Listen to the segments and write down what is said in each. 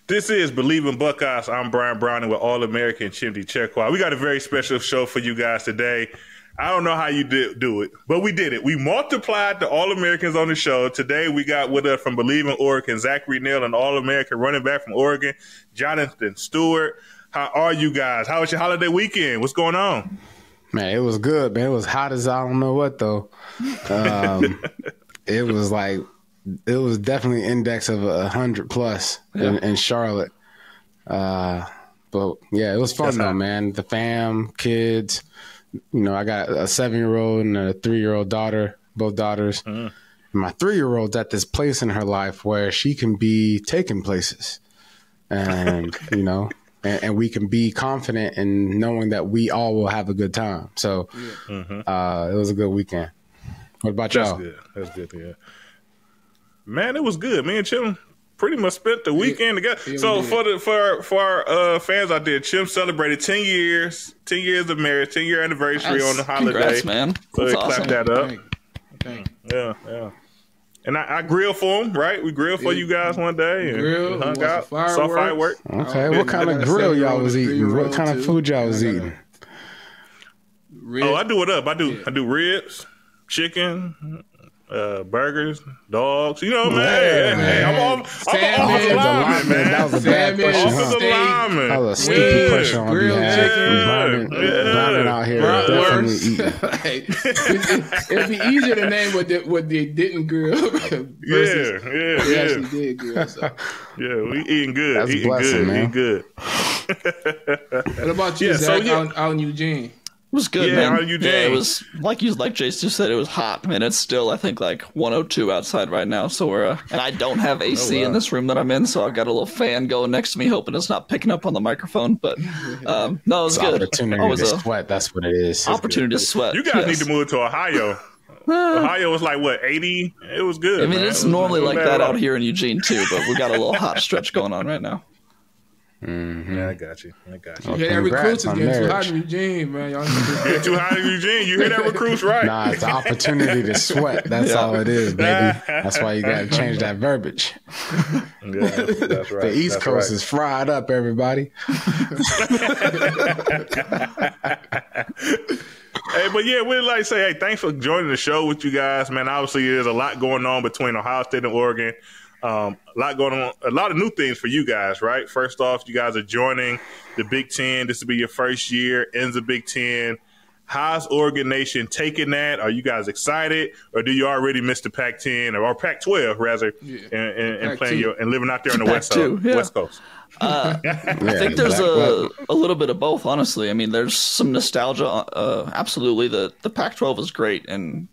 This is Bleav in Buckeyes. I'm Brian Browning with All-American Chimdi Checkwa. We got a very special show for you guys today. I don't know how you do it, but we did it. We multiplied the All-Americans on the show. Today we got with us from Bleav in Oregon, Zachary Neal, an All-American running back from Oregon, Jonathan Stewart. How are you guys? How was your holiday weekend? What's going on? Man, it was good, man. It was hot as I don't know what, though. It was definitely index of 100 plus in Charlotte. But yeah, it was fun though, man. The fam, kids. You know, I got a 7-year-old and a 3-year-old daughter, both daughters. Mm. My 3-year-old's at this place in her life where she can be taken places, and you know, and we can be confident in knowing that we all will have a good time. So it was a good weekend. What about y'all? That's good. Yeah. Man, it was good. Me and Chim pretty much spent the weekend together. Yeah, so for our fans out there, Chim celebrated 10 years of marriage, 10-year anniversary on the holiday. Congrats, man. So That's clap awesome. that up. Thank you. Yeah. And I grilled for him, right? We grilled for you guys one day. And hung out, saw fireworks. Okay, what kind of grill y'all was eating? What kind of food y'all was eating? Oh, I do it up. I do ribs, chicken, burgers, dogs. You know, man. Hey, I'm offensive lineman, man. That was a bad question. Offensive lineman. That was a stupid question on behalf. Brandon out here definitely eating. It'd be easier to name what they didn't grill versus they actually did grill. So. Yeah, we eating good. That's a blessing, man. Eating good. What about you, Zach, out in Eugene? It was good, man. Yeah, it was like Jace just said. It was hot, man. It's still, I think, like 102 outside right now. So we're and I don't have AC in this room that I'm in, so I've got a little fan going next to me, hoping it's not picking up on the microphone. But no, it was good. Opportunity to sweat. That's what it is. Opportunity to sweat. You guys need to move to Ohio. Ohio was like what, 80? It was good. I mean, man. it's normally like that out here in Eugene too, but we got a little hot stretch going on right now. Mm-hmm. Yeah, I got you. You hear that recruits is getting too hot in Eugene, man. Y'all getting too hot in Eugene. You hear that recruits, right? Nah, it's an opportunity to sweat. That's all it is, baby. That's why you got to change that verbiage. Yeah, that's right. The East Coast is fried up, everybody. Hey, but yeah, we'd like to say, hey, thanks for joining the show with you guys, man. Obviously, there's a lot going on between Ohio State and Oregon. A lot going on, a lot of new things for you guys, right? First off, you guys are joining the Big Ten. This will be your first year, ends the Big Ten. How's Oregon Nation taking that? Are you guys excited, or do you already miss the Pac-10 or Pac-12 rather, and playing and living out there on the West Coast? I think there's a little bit of both, honestly. I mean, there's some nostalgia. Absolutely, the Pac-12 is great, and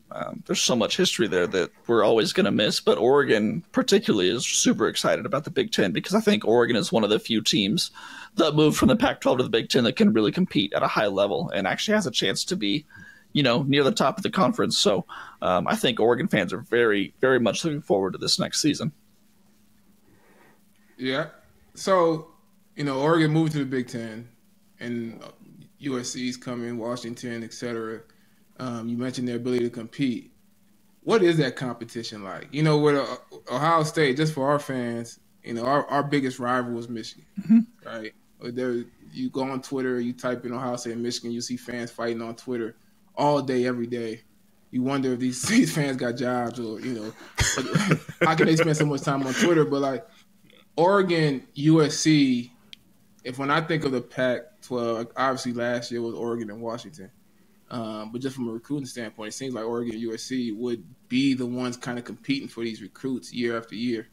there's so much history there that we're always going to miss. But Oregon, particularly, is super excited about the Big Ten because I think Oregon is one of the few teams that moved from the Pac-12 to the Big Ten that can really compete at a high level and actually has a chance to be, you know, near the top of the conference. So I think Oregon fans are very, very much looking forward to this next season. Yeah. So, you know, Oregon moved to the Big Ten, and USC's coming, Washington, etc. You mentioned their ability to compete. What is that competition like? You know, with Ohio State, just for our fans, you know, our biggest rival is Michigan, right? You go on Twitter, you type in Ohio State and Michigan, you see fans fighting on Twitter all day, every day. You wonder if these fans got jobs or, you know, how can they spend so much time on Twitter? But, like, Oregon, USC, when I think of the Pac-12, obviously last year was Oregon and Washington. But just from a recruiting standpoint, it seems like Oregon and USC would be the ones kind of competing for these recruits year after year.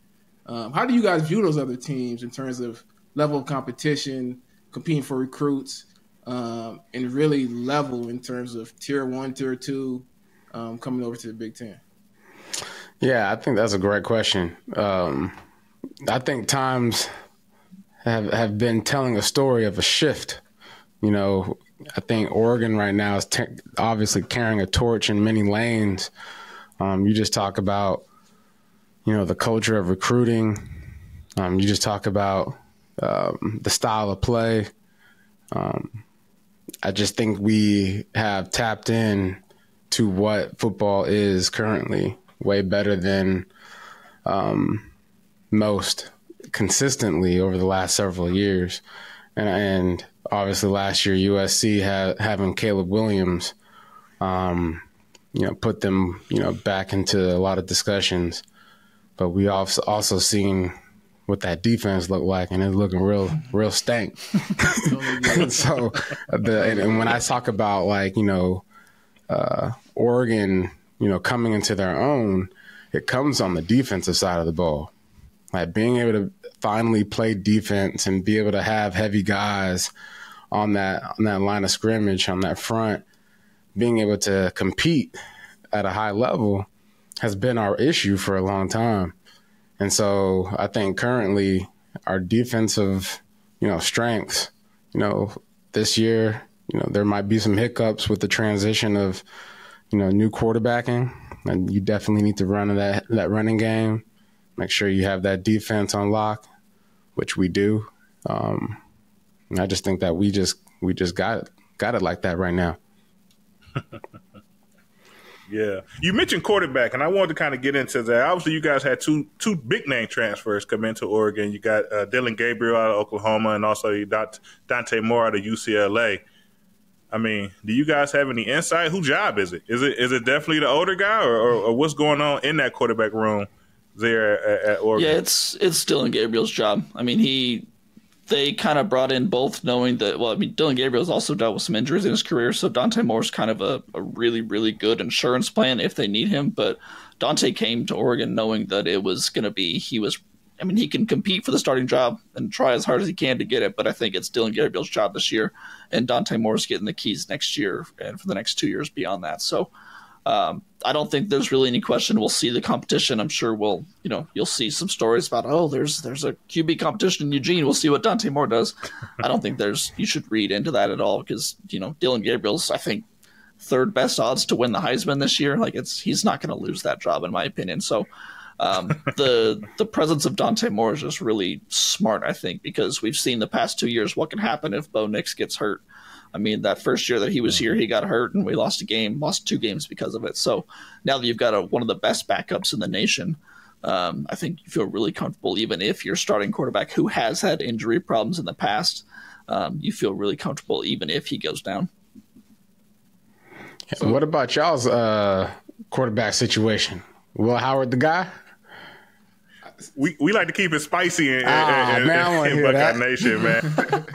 How do you guys view those other teams in terms of level of competition, competing for recruits, and really level in terms of Tier 1, Tier 2, coming over to the Big Ten? Yeah, I think that's a great question. I think times have been telling a story of a shift. You know, I think Oregon right now is obviously carrying a torch in many lanes. You just talk about, you know, the culture of recruiting. You just talk about the style of play. I just think we have tapped in to what football is currently way better than most consistently over the last several years. And obviously last year, USC having Caleb Williams, put them, back into a lot of discussions. But we also seen what that defense looked like, and it's looking real stank. So, and when I talk about Oregon, coming into their own, it comes on the defensive side of the ball. Like being able to finally play defense and be able to have heavy guys on that line of scrimmage, on that front, being able to compete at a high level has been our issue for a long time. And so I think currently our defensive, strengths, this year, there might be some hiccups with the transition of, new quarterbacking, and you definitely need to run that running game. Make sure you have that defense on lock, which we do. And I just think that we just got it like that right now. Yeah. You mentioned quarterback, and I wanted to kind of get into that. Obviously, you guys had two big-name transfers come into Oregon. You got Dillon Gabriel out of Oklahoma, and also you got Dante Moore out of UCLA. I mean, do you guys have any insight? Whose job is it? Is it definitely the older guy, or what's going on in that quarterback room there at Oregon? Yeah, it's Dillon Gabriel's job. I mean, they kind of brought in both knowing that, Dillon Gabriel's also dealt with some injuries in his career, so Dante Moore's kind of a really, really good insurance plan if they need him. But Dante came to Oregon knowing that it was going to be, he can compete for the starting job and try as hard as he can to get it, but I think it's Dillon Gabriel's job this year, and Dante Moore's getting the keys next year and for the next 2 years beyond that. So I don't think there's really any question. We'll see the competition. I'm sure you'll see some stories about, there's a QB competition in Eugene. We'll see what Dante Moore does. I don't think you should read into that at all because, Dillon Gabriel's, I think, third best odds to win the Heisman this year. He's not going to lose that job in my opinion. So the presence of Dante Moore is just really smart, I think, because we've seen the past 2 years what can happen if Bo Nix gets hurt. I mean, that first year that he was here, he got hurt, and we lost 2 games because of it. So now that you've got one of the best backups in the nation, I think you feel really comfortable, even if you're starting quarterback who has had injury problems in the past. You feel really comfortable even if he goes down. So, what about y'all's quarterback situation? Will Howard the guy? We like to keep it spicy in Buckeye Nation, man. But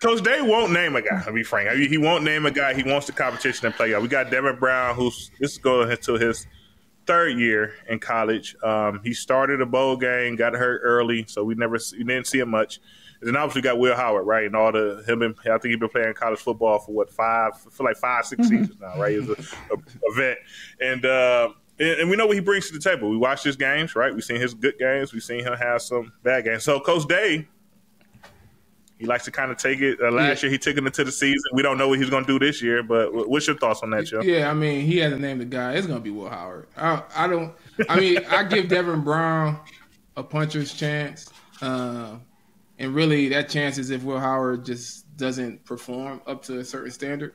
Coach Day won't name a guy. I'll be frank. He won't name a guy. He wants the competition and play out. We got Devin Brown, this is going into his third year in college. He started a bowl game, got hurt early, so we didn't see him much. And then obviously got Will Howard, right? And I think he's been playing college football for 5, 6 seasons now, right? He's a vet. And we know what he brings to the table. We watched his games, right? We've seen his good games. We've seen him have some bad games. So Coach Day, he likes to kind of take it. Last year he took it into the season. We don't know what he's going to do this year, but what's your thoughts on that, Joe? Yeah, he hasn't named the guy. It's going to be Will Howard. I give Devin Brown a puncher's chance. And really that chance is if Will Howard just doesn't perform up to a certain standard.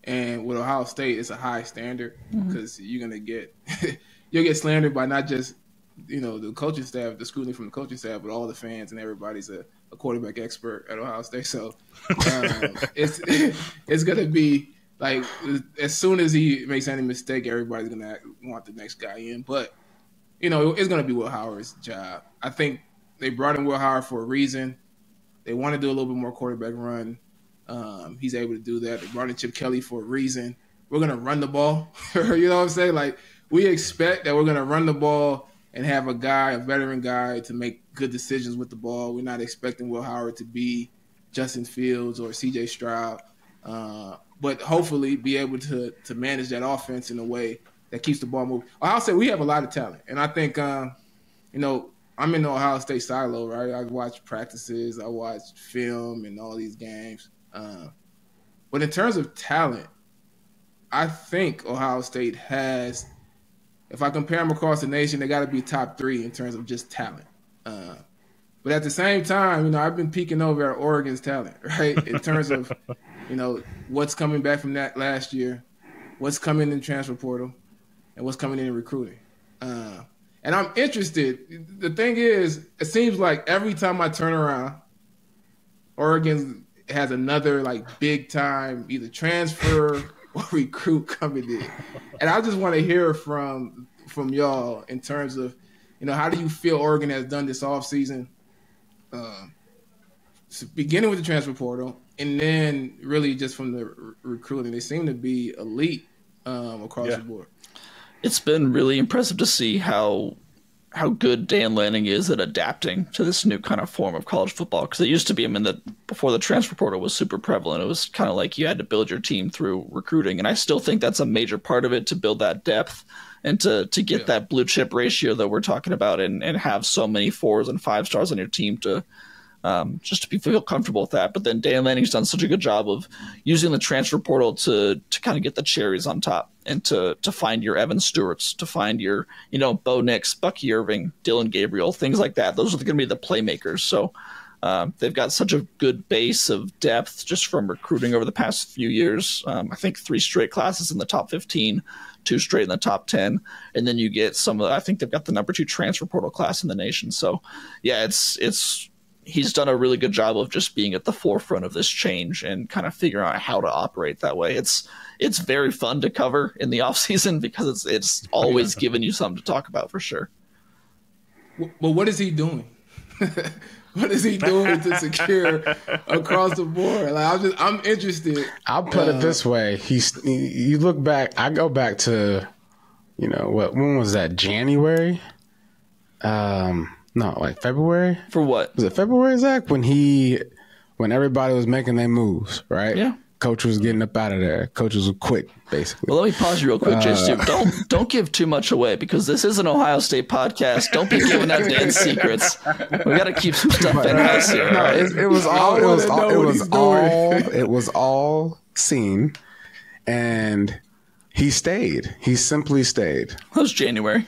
And with Ohio State, it's a high standard because you'll get slandered by not just, the coaching staff, the scrutiny from the coaching staff, but all the fans and everybody's a quarterback expert at Ohio State. So it's going to be like as soon as he makes any mistake, everybody's going to want the next guy in. But, it's going to be Will Howard's job. I think they brought in Will Howard for a reason. They want to do a little bit more quarterback run. He's able to do that. They brought in Chip Kelly for a reason. We're going to run the ball. You know what I'm saying? Like, we expect that we're going to run the ball and have a veteran guy, to make good decisions with the ball. We're not expecting Will Howard to be Justin Fields or C.J. Stroud, but hopefully be able to manage that offense in a way that keeps the ball moving. Ohio State, we have a lot of talent. And I think, I'm in the Ohio State silo, right? I watch practices. I watch film and all these games. But in terms of talent, I think Ohio State has, if I compare them across the nation, they got to be top 3 in terms of just talent. But at the same time, I've been peeking over at Oregon's talent, right? In terms of, what's coming back from that last year, what's coming in the transfer portal, and what's coming in recruiting. And And I'm interested. The thing is, it seems like every time I turn around, Oregon has another like big time either transfer or recruit coming in. And I just want to hear from y'all in terms of, how do you feel Oregon has done this offseason? So beginning with the transfer portal, and then really just from the recruiting. They seem to be elite across the board. It's been really impressive to see how good Dan Lanning is at adapting to this new kind of form of college football. Because it used to be, before the transfer portal was super prevalent, it was kind of like you had to build your team through recruiting. And I still think that's a major part of it, to build that depth and to get that blue chip ratio that we're talking about, and have so many 4s and 5 stars on your team to just to feel comfortable with that. But then Dan Lanning's done such a good job of using the transfer portal to kind of get the cherries on top, and to find your Evan Stewarts, to find your, Bo Nix, Bucky Irving, Dylan Gabriel, things like that. Those are going to be the playmakers. So they've got such a good base of depth just from recruiting over the past few years. I think 3 straight classes in the top 15, 2 straight in the top 10. And then you get I think they've got the number 2 transfer portal class in the nation. So yeah, he's done a really good job of just being at the forefront of this change and kind of figuring out how to operate that way. It's very fun to cover in the off season because it's always giving you something to talk about for sure. Well, what is he doing? What is he doing to secure across the board? Like, I'm interested. I'll put it this way: you look back. I go back to, when was that? January. No, like February. For what? Was it February, Zach? When everybody was making their moves, right? Yeah. Coach was getting up out of there. Coaches were quick, basically. Well, let me pause you real quick, Jason. Don't give too much away, because this is an Ohio State podcast. Don't be giving out Dan's secrets. We got to keep some stuff in house here. No, it was all seen, and he stayed. He simply stayed. That was January.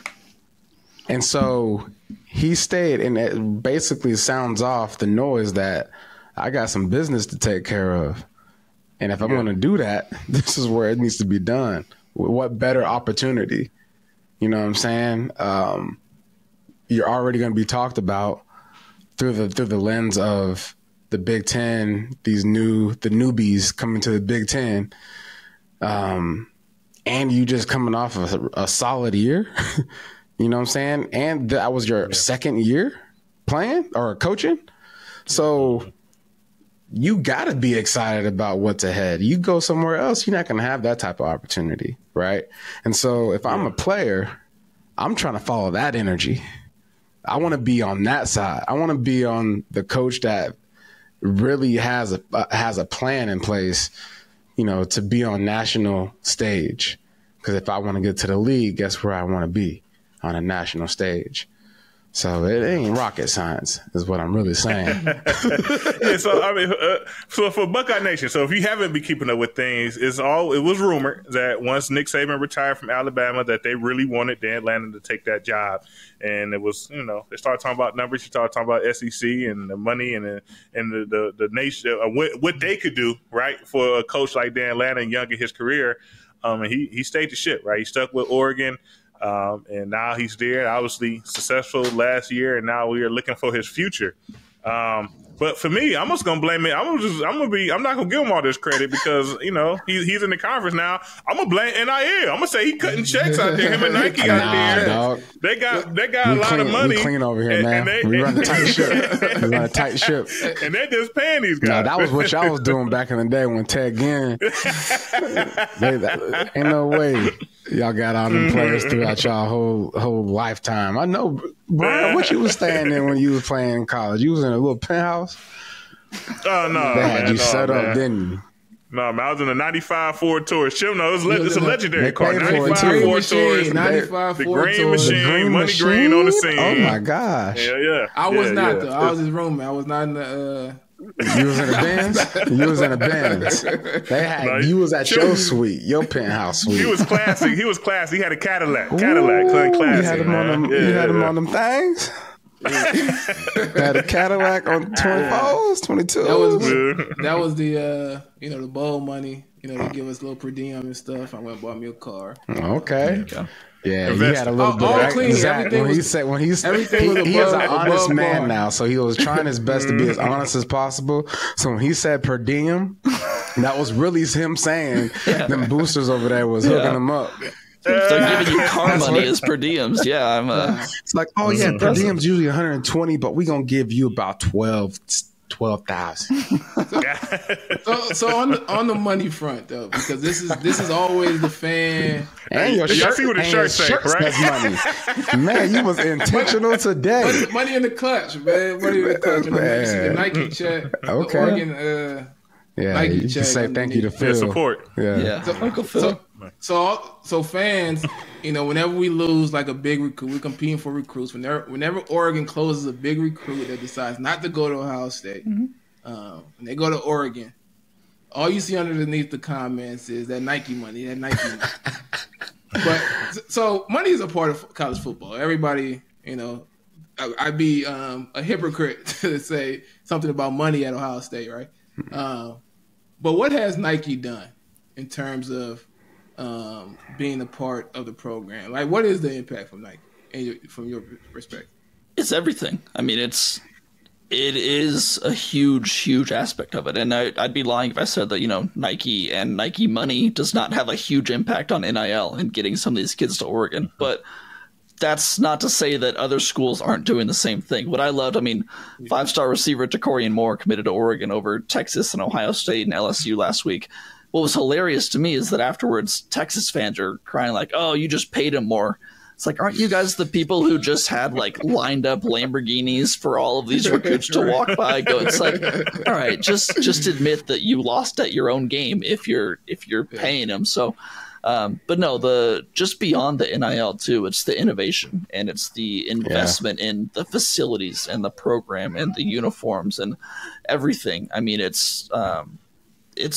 And so he stayed, and it basically sounds off the noise that I got some business to take care of. And if I'm going to do that, this is where it needs to be done. What better opportunity? You know what I'm saying? You're already going to be talked about through the lens of the Big Ten, the newbies coming to the Big Ten. And you just coming off of a solid year. You know what I'm saying? And that was your second year playing or coaching. So you got to be excited about what's ahead. You go somewhere else, you're not going to have that type of opportunity, right? And so if I'm a player, I'm trying to follow that energy. I want to be on that side. I want to be on the coach that really has a plan in place, to be on national stage. Because if I want to get to the league, guess where I want to be? On a national stage. So it ain't rocket science, is what I'm really saying. So for Buckeye Nation, so if you haven't been keeping up with things, it was rumored that once Nick Saban retired from Alabama, that they really wanted Dan Lanning to take that job. And it was, they started talking about numbers, you started talking about SEC and the money and the nation, what they could do, right, for a coach like Dan Lanning, young in his career. And he stayed the ship, right? He stuck with Oregon. And now he's there, obviously successful last year, and now we are looking for his future. But for me, I'm just gonna blame it. I'm not gonna give him all this credit because he's in the conference now. I'm gonna blame NIL. I'm gonna say he cutting checks out there. Him and Nike out there. Dog. They got a lot of money. We clean over here, man. We run a tight ship. We run a tight ship. And they're just paying these guys. Now, that was what y'all was doing back in the day when Ted Ginn. Ain't no way y'all got all them players throughout y'all whole lifetime. I know, Brian, what you was staying in when you was playing in college? You was in a little penthouse? Oh, no. They had you set up, didn't you? No, man, I was in a 95 Ford Taurus. It's a legendary car. 95 Ford Taurus. 95 the Ford green Taurus. machine, money green on the scene. Oh, my gosh. Yeah. I was not, though. I was his roommate. I was not in the... You was in a Benz? You was in a Benz. You was at your suite, your penthouse suite. He was classy. He had a Cadillac. Cadillac, classy. You had him on them things? Had a Cadillac on 24s, 22s. That was the the bowl money. They give us a little per diem and stuff. I went and bought me a car. Okay. Yeah, he had a little bit all of clean. Zach, he's an honest man now, so he was trying his best to be as honest as possible. So when he said per diem, that was really him saying them boosters over there was hooking him up. They're giving you car money as per diems. Yeah, it's like, oh yeah, per diem's usually 120, but we're gonna give you about 12,000. So on the money front though, because this is always the fan. And your shirt, see what the shirt say, right? Money. Man, you was intentional today. Money in the clutch, man. Money in the clutch. The Nike check. Okay. Oregon, Nike you check. Say thank you to Phil. Support. Yeah. Uncle Phil. So fans, whenever we lose like a big recruit, we're competing for recruits. Whenever Oregon closes a big recruit that decides not to go to Ohio State, and they go to Oregon, all you see underneath the comments is that Nike money. But so money is a part of college football. Everybody, I'd be a hypocrite to say something about money at Ohio State, right? But what has Nike done in terms of being a part of the program? Like, what is the impact from Nike, from your perspective? It's everything. I mean, it is a huge aspect of it. And I'd be lying if I said that, Nike and Nike money does not have a huge impact on NIL and getting some of these kids to Oregon. But that's not to say that other schools aren't doing the same thing. What I loved, 5-star receiver Takorian Moore committed to Oregon over Texas and Ohio State and LSU last week. What was hilarious to me is that afterwards, Texas fans are crying like, oh, you just paid him more. It's like, aren't you guys the people who just had lined up Lamborghinis for all of these recruits to walk by? It's like, all right, just admit that you lost at your own game if you're paying them. So, but no, just beyond the NIL too, it's the innovation and it's the investment in the facilities and the program and the uniforms and everything.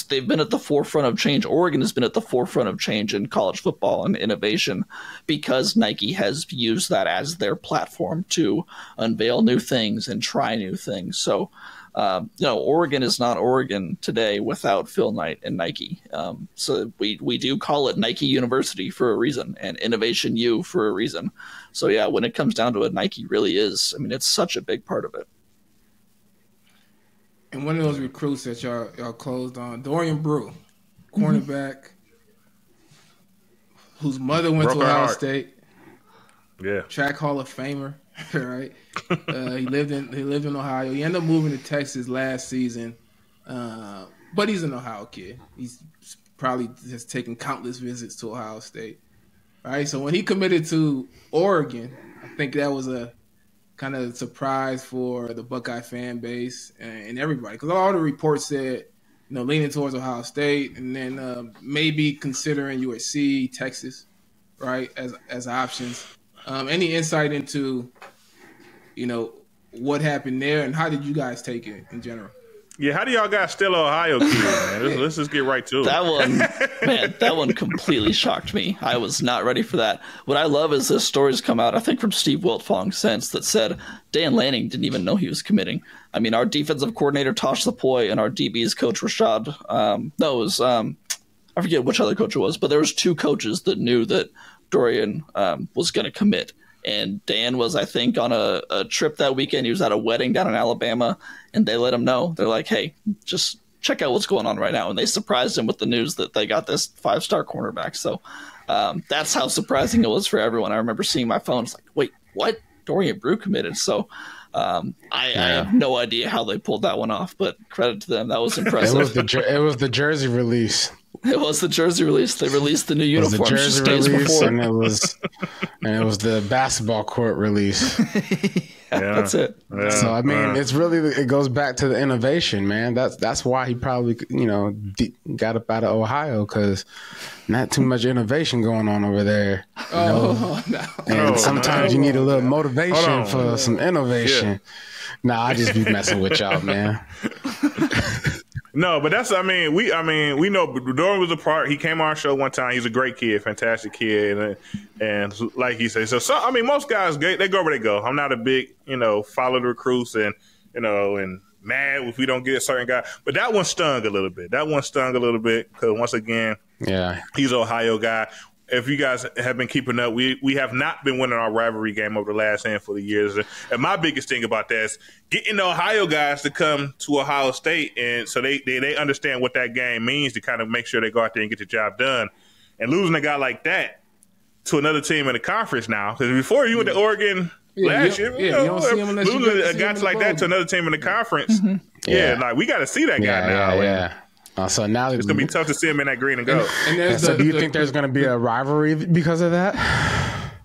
They've been at the forefront of change. Oregon has been at the forefront of change in college football and innovation because Nike has used that as their platform to unveil new things and try new things. So, Oregon is not Oregon today without Phil Knight and Nike. So we do call it Nike University for a reason and Innovation U for a reason. So yeah, when it comes down to it, Nike really is. It's such a big part of it. And one of those recruits that y'all closed on, Dorian Brew, cornerback, whose mother went to Ohio State. Yeah. Track Hall of Famer, right? He lived in Ohio. He ended up moving to Texas last season, but he's an Ohio kid. He's probably has taken countless visits to Ohio State, right? So when he committed to Oregon, I think that was a kind of surprise for the Buckeye fan base and everybody, because all the reports said, leaning towards Ohio State and then maybe considering USC, Texas, right, as options. Any insight into, what happened there and how did you guys take it in general? Yeah, how do y'all guys still Ohio kid, man? Let's just get right to it. That one completely shocked me. I was not ready for that. What I love is this story's come out, I think from Steve Wiltfong since, that said Dan Lanning didn't even know he was committing. Our defensive coordinator, Tosh Lapoy, and our DB's coach, Rashad, I forget which other coach it was, but there was 2 coaches that knew that Dorian was going to commit. And Dan was, I think, on a trip that weekend. He was at a wedding down in Alabama, and they let him know. They're like, hey, just check out what's going on right now. And they surprised him with the news that they got this 5-star cornerback. So that's how surprising it was for everyone. I remember seeing my phone. It's like, wait, what? Dorian Brew committed. So I have no idea how they pulled that one off, but credit to them. That was impressive. It was the jersey release. It was the jersey release. They released the new uniforms just days before, and it was the basketball court release. That's it. Yeah. So it's really, it goes back to the innovation, man. That's why he probably got up out of Ohio, because not too much innovation going on over there. No. And sometimes you need a little motivation for some innovation. Yeah. Nah, I just be messing with y'all, man. No, but that's, we know Doran was a part. He came on our show one time. He's a great kid, fantastic kid. And like he said, most guys, they go where they go. I'm not a big, follow the recruits and mad if we don't get a certain guy. But that one stung a little bit. Because once again, he's an Ohio guy. If you guys have been keeping up, we have not been winning our rivalry game over the last handful of years. And my biggest thing about that is getting the Ohio guys to come to Ohio State, and so they understand what that game means to kind of make sure they go out there and get the job done. And losing a guy like that to another team in the conference now, because before you went to Oregon last year, you don't see him unless you losing a guy like that to another team in the conference, we got to see that guy now. Yeah. So now it's going to be tough to see him in that green and gold. So do you think there's going to be a rivalry because of that?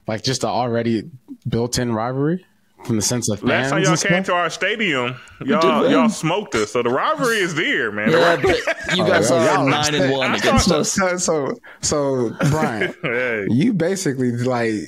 Like just an already built-in rivalry from the sense of fans? Last time y'all came to our stadium, y'all smoked us. So the rivalry is there, man. Yeah, but you guys are 9-1 against us. So Brian, you basically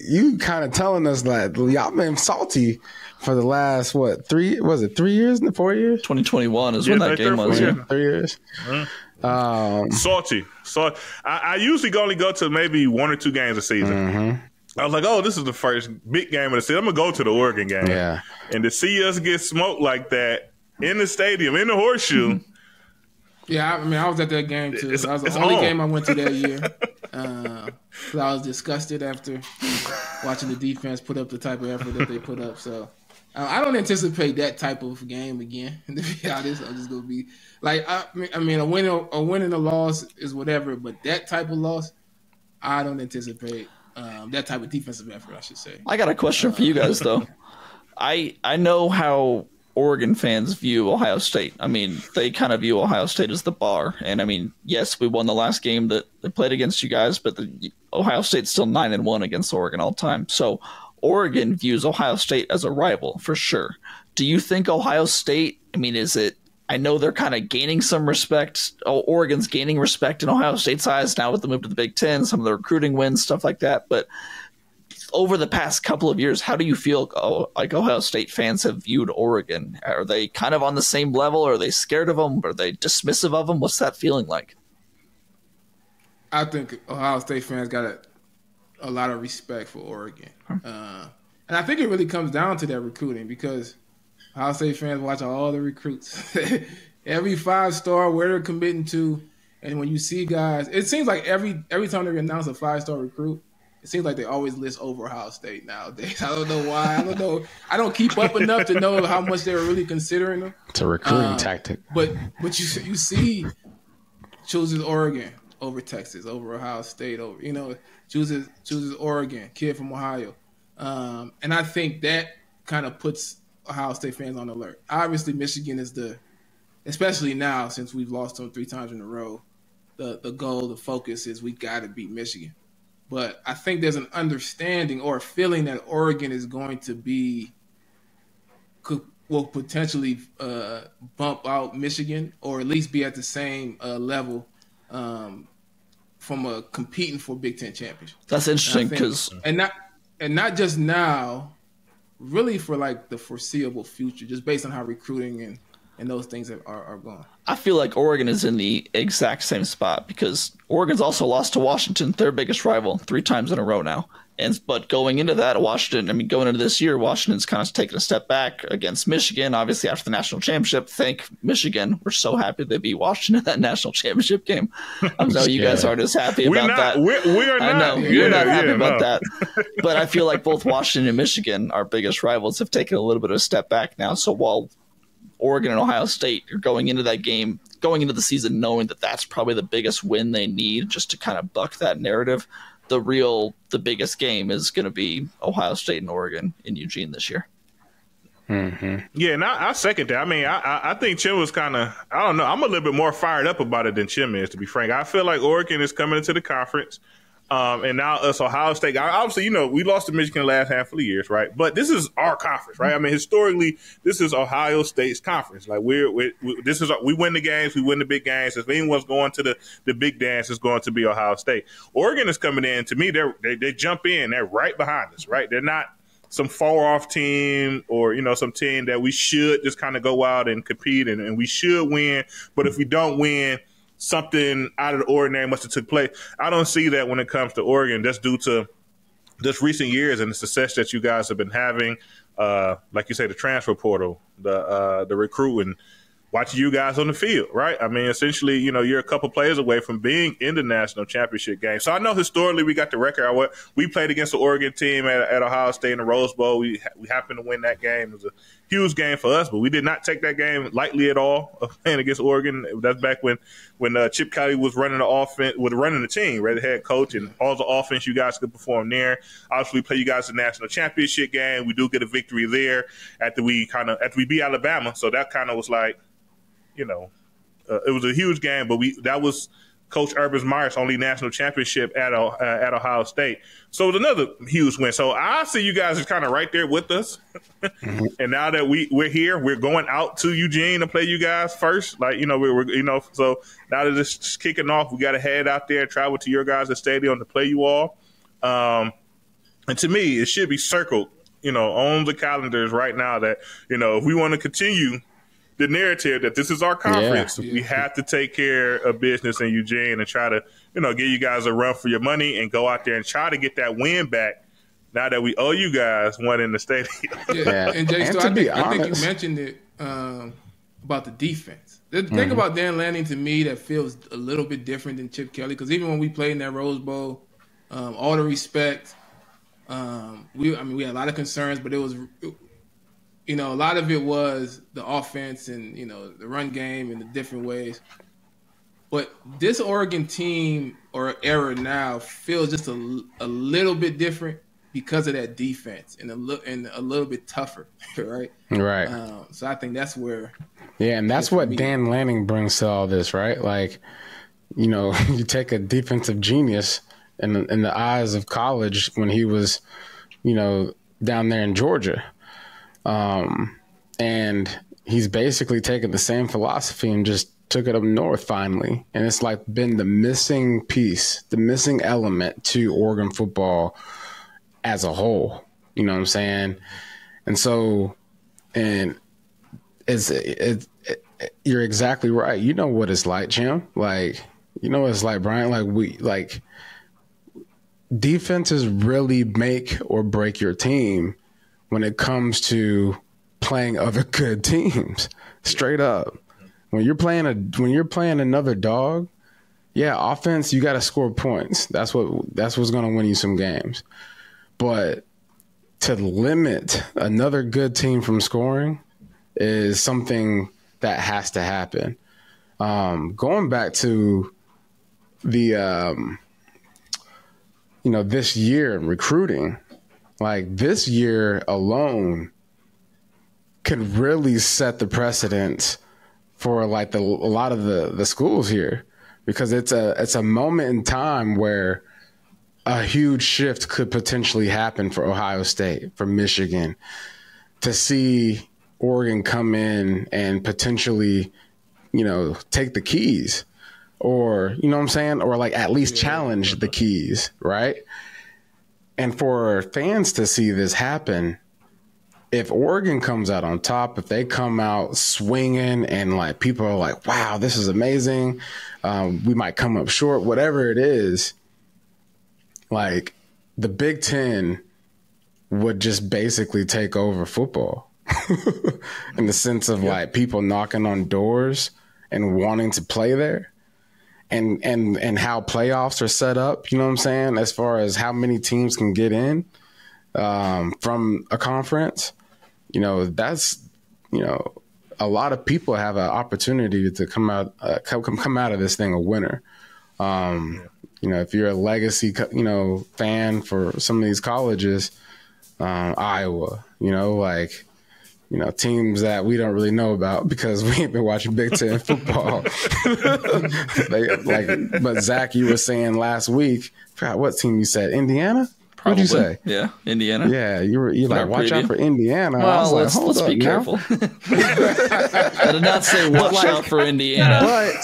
you kind of telling us that y'all been salty for the last 3 years, 4 years? 2021 is when that game was. 3 years. Mm-hmm. Salty. So I usually only go to maybe 1 or 2 games a season. Mm-hmm. I was like, oh, this is the first big game of the season. I'm gonna go to the Oregon game. Yeah. And to see us get smoked like that in the stadium, in the horseshoe. Mm-hmm. Yeah, I was at that game too. That was the only game I went to that year. Because I was disgusted after watching the defense put up the type of effort that they put up. So I don't anticipate that type of game again. To be honest, I'm just gonna be a win and a loss is whatever, but that type of loss, I don't anticipate that type of defensive effort, I should say. I got a question for you guys though. I know how Oregon fans view Ohio State. I mean, they kind of view Ohio State as the bar. And I mean, yes, we won the last game that they played against you guys, but Ohio State's still 9-1 against Oregon all time. So Oregon views Ohio State as a rival for sure. Do you think Ohio State, I know they're kind of gaining some respect. Oregon's gaining respect in Ohio State's eyes now with the move to the Big Ten, some of the recruiting wins, stuff like that. But over the past couple of years, how do you feel Ohio State fans have viewed Oregon? Are they kind of on the same level? Are they scared of them? Are they dismissive of them? What's that feeling like? I think Ohio State fans got a lot of respect for Oregon. And I think it really comes down to that recruiting because Ohio State fans watch all the recruits. Every 5-star, where they're committing to. And when you see guys, it seems like every time they announce a 5-star recruit, it seems like they always list over Ohio State nowadays. I don't know why. I don't know. I don't keep up enough to know how much they were really considering them. It's a recruiting tactic. But you see chooses Oregon over Texas, over Ohio State, chooses Oregon, kid from Ohio. And I think that kind of puts Ohio State fans on alert. Obviously, Michigan is especially now since we've lost them 3 times in a row, the goal, the focus is we got to beat Michigan. But I think there's an understanding or a feeling that Oregon is going to will potentially bump out Michigan or at least be at the same level from competing for Big Ten championship. That's interesting because and not just now, really for the foreseeable future, just based on how recruiting and those things are going. I feel like Oregon is in the exact same spot because Oregon's also lost to Washington, their biggest rival, 3 times in a row now. But going into that, going into this year, Washington's kind of taken a step back against Michigan. Obviously, after the national championship, thank Michigan. We're so happy they beat Washington in that national championship game. I know you guys aren't as happy about that. We are not. I know you're not happy about that. But I feel like both Washington and Michigan, our biggest rivals, have taken a little bit of a step back now. So while Oregon and Ohio State are going into that game, going into the season knowing that that's probably the biggest win they need just to kind of buck that narrative, the biggest game is going to be Ohio State and Oregon in Eugene this year. Mm-hmm. Yeah, and I second that. I think Chim was kind of, I don't know, I'm a little bit more fired up about it than Chim is, to be frank. I feel like Oregon is coming into the conference. And now us Ohio State, obviously, we lost to Michigan the last handful of years, right? But this is our conference, right? Historically, this is Ohio State's conference. Like we win the games, we win the big games. If anyone's going to the big dance, it's going to be Ohio State. Oregon is coming in. To me, they jump in. They're right behind us, right? They're not some far off team or, some team that we should just kind of go out and compete and we should win. But if we don't win, something out of the ordinary must have took place. I don't see that when it comes to Oregon, just due to just recent years and the success that you guys have been having. Like you say, the transfer portal, the recruiting, watching you guys on the field, right? I mean, essentially, you're a couple players away from being in the national championship game. So I know historically we got the record. We played against the Oregon team at Ohio State in the Rose Bowl. We happened to win that game. It was a huge game for us, but we did not take that game lightly at all, playing against Oregon. That's back when Chip Kelly was running the offense, running the team, right? The head coach, and all the offense you guys could perform there. Obviously, we play you guys in the national championship game. We do get a victory there after we beat Alabama. So that kind of was like, it was a huge game, but that was Coach Urban Meyer's only national championship at Ohio State. So it was another huge win. So I see you guys are kind of right there with us. Mm-hmm. And now that we're here, we're going out to Eugene to play you guys first. Like, so now that it's kicking off, we got to head out there, travel to your guys' stadium to play you all. And to me, it should be circled, on the calendars right now that, if we want to continue the narrative that this is our conference, we have to take care of business in Eugene and try to, give you guys a run for your money and go out there and try to get that win back now that we owe you guys one in the stadium. Yeah. And Jay, so I think you mentioned it about the defense. The thing about Dan Lanning, to me, that feels a little bit different than Chip Kelly, because even when we played in that Rose Bowl, all the respect, we had a lot of concerns, but it was a lot of it was the offense and, the run game in the different ways. But this Oregon team or era now feels just a little bit different because of that defense and a little bit tougher, right? Right. So I think that's where. Yeah, and that's what Dan Lanning brings to all this, right? Like, you take a defensive genius in the eyes of college when he was, down there in Georgia. And he's basically taken the same philosophy and just took it up north finally. And it's like been the missing piece, the missing element to Oregon football as a whole. You know what I'm saying? And so, you're exactly right. You know what it's like, Jim. Like, what it's like, Brian. Defenses really make or break your team when it comes to playing other good teams. Straight up. When you're playing another dog, offense, you got to score points. That's what's going to win you some games. But to limit another good team from scoring is something that has to happen. Going back to the this year in recruiting, like this year alone could really set the precedent for like a lot of the schools here, because it's a moment in time where a huge shift could potentially happen for Ohio State, for Michigan, to see Oregon come in and potentially, take the keys, or, what I'm saying? Or like at least challenge the keys, right? And for fans to see this happen, if Oregon comes out on top, if they come out swinging and like people are like, wow, this is amazing, we might come up short, whatever it is, like the Big Ten would just basically take over football in the sense of like people knocking on doors and wanting to play there. And how playoffs are set up, you know what I'm saying, as far as how many teams can get in from a conference, that's, a lot of people have an opportunity to come out of this thing a winner. If you're a legacy, fan for some of these colleges, Iowa, teams that we don't really know about because we ain't been watching Big Ten football. But Zach, you were saying last week, I forgot what team you said, Indiana? What'd you say? Yeah, Indiana. Yeah, you're like, watch out for Indiana. Well, let's be careful. I did not say watch out for Indiana. But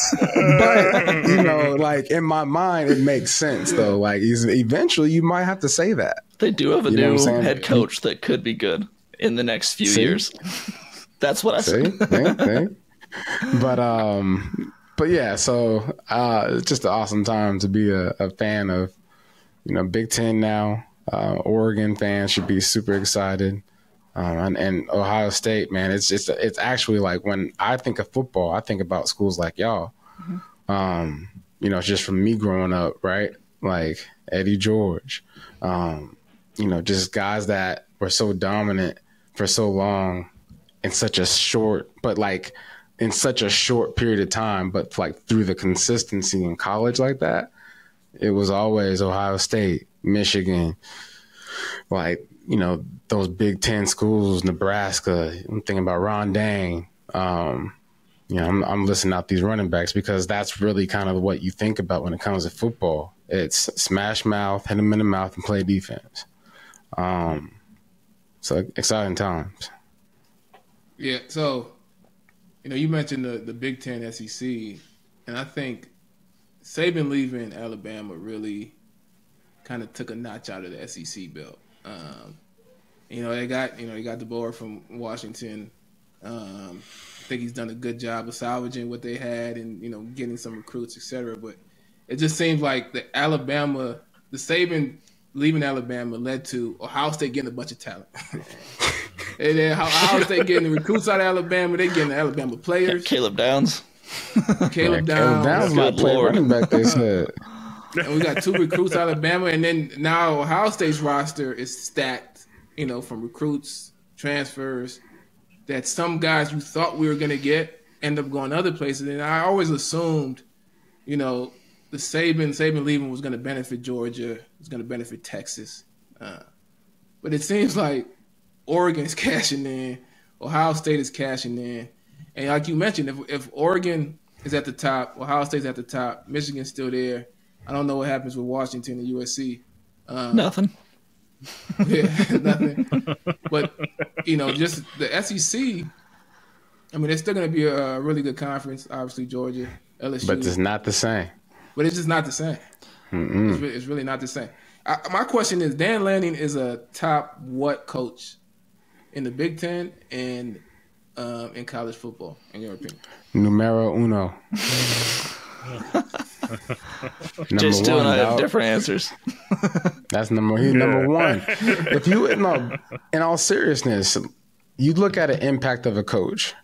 you know, like in my mind, it makes sense though. Like eventually, you might have to say that. They do have a new head coach that could be good in the next few years. That's what I say. But yeah, so it's just an awesome time to be a fan of, you know, Big Ten now. Oregon fans should be super excited. And Ohio State, man, it's actually like when I think of football, I think about schools like y'all. Mm-hmm. You know, just from me growing up, right? Like Eddie George, you know, just guys that were so dominant for so long in such a short period of time, but like through the consistency in college like that, it was always Ohio State, Michigan, like, you know, those Big Ten schools, Nebraska. I'm thinking about Ron Dang. You know, I'm listing out these running backs because that's really kind of what you think about when it comes to football. It's smash mouth, hit them in the mouth, and play defense. So exciting times. Yeah. So, you know, you mentioned the Big Ten SEC, and I think Saban leaving Alabama really kind of took a notch out of the SEC belt. You know, they got the board from Washington. I think he's done a good job of salvaging what they had and, you know, getting some recruits, et cetera. But it just seems like the Saban leaving Alabama led to Ohio State getting a bunch of talent. And then Ohio State getting the recruits out of Alabama, they getting the Alabama players. Caleb Downs. Caleb Downs might play running back, they said. And we got 2 recruits out of Alabama, and then now Ohio State's roster is stacked, you know, from recruits, transfers, that some guys you thought we were going to get end up going other places. And I always assumed, you know, the Saban leaving was going to benefit Georgia, was going to benefit Texas. But it seems like Oregon's cashing in, Ohio State is cashing in. And like you mentioned, if Oregon is at the top, Ohio State's at the top, Michigan's still there. I don't know what happens with Washington and USC. Nothing. Yeah, nothing. But, you know, just the SEC, I mean, it's still going to be a really good conference. Obviously, Georgia, LSU. But it's not the same. But it's just not the same. It's really not the same. My question is, Dan Lanning is a top what coach in the Big Ten and in college football, in your opinion? Numero uno. Just two and I have different answers. He's number one. If you, in all seriousness, you look at the impact of a coach.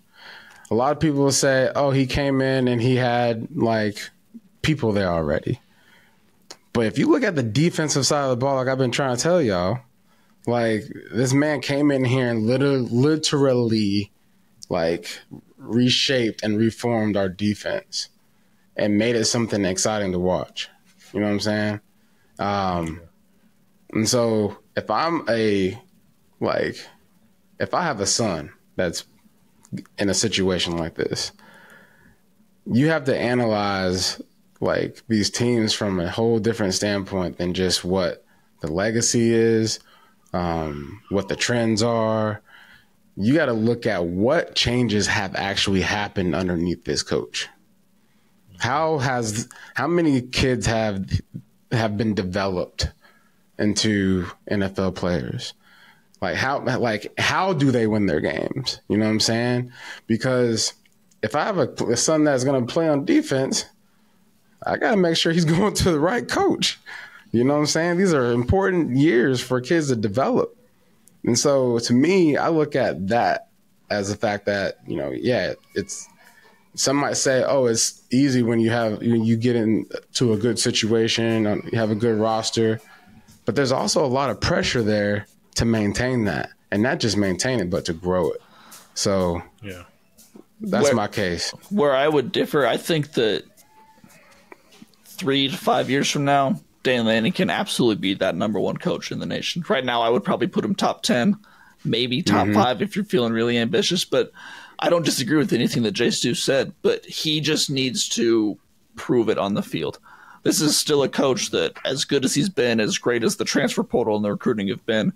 A lot of people will say, "Oh, he came in and he had like people there already." But if you look at the defensive side of the ball, like I've been trying to tell y'all, like this man came in here and literally like reshaped and reformed our defense and made it something exciting to watch. You know what I'm saying? And so if I have a son that's in a situation like this, you have to analyze like these teams from a whole different standpoint than just what the legacy is, what the trends are. You got to look at what changes have actually happened underneath this coach. How many kids have been developed into NFL players? Like how do they win their games? You know what I'm saying? Because if I have a son that's going to play on defense, I got to make sure he's going to the right coach. You know what I'm saying? These are important years for kids to develop. And so to me, I look at that as the fact that, you know, yeah, some might say, oh, it's easy when you get into a good situation, you have a good roster, but there's also a lot of pressure there to maintain that, and not just maintain it, but to grow it. So yeah, that's my case. Where I would differ, I think that 3 to 5 years from now, Dan Lanning can absolutely be that number one coach in the nation. Right now, I would probably put him top 10, maybe top 5 if you're feeling really ambitious. But I don't disagree with anything that Jay Stu said, but he just needs to prove it on the field. this is still a coach that, as good as he's been, as great as the transfer portal and the recruiting have been,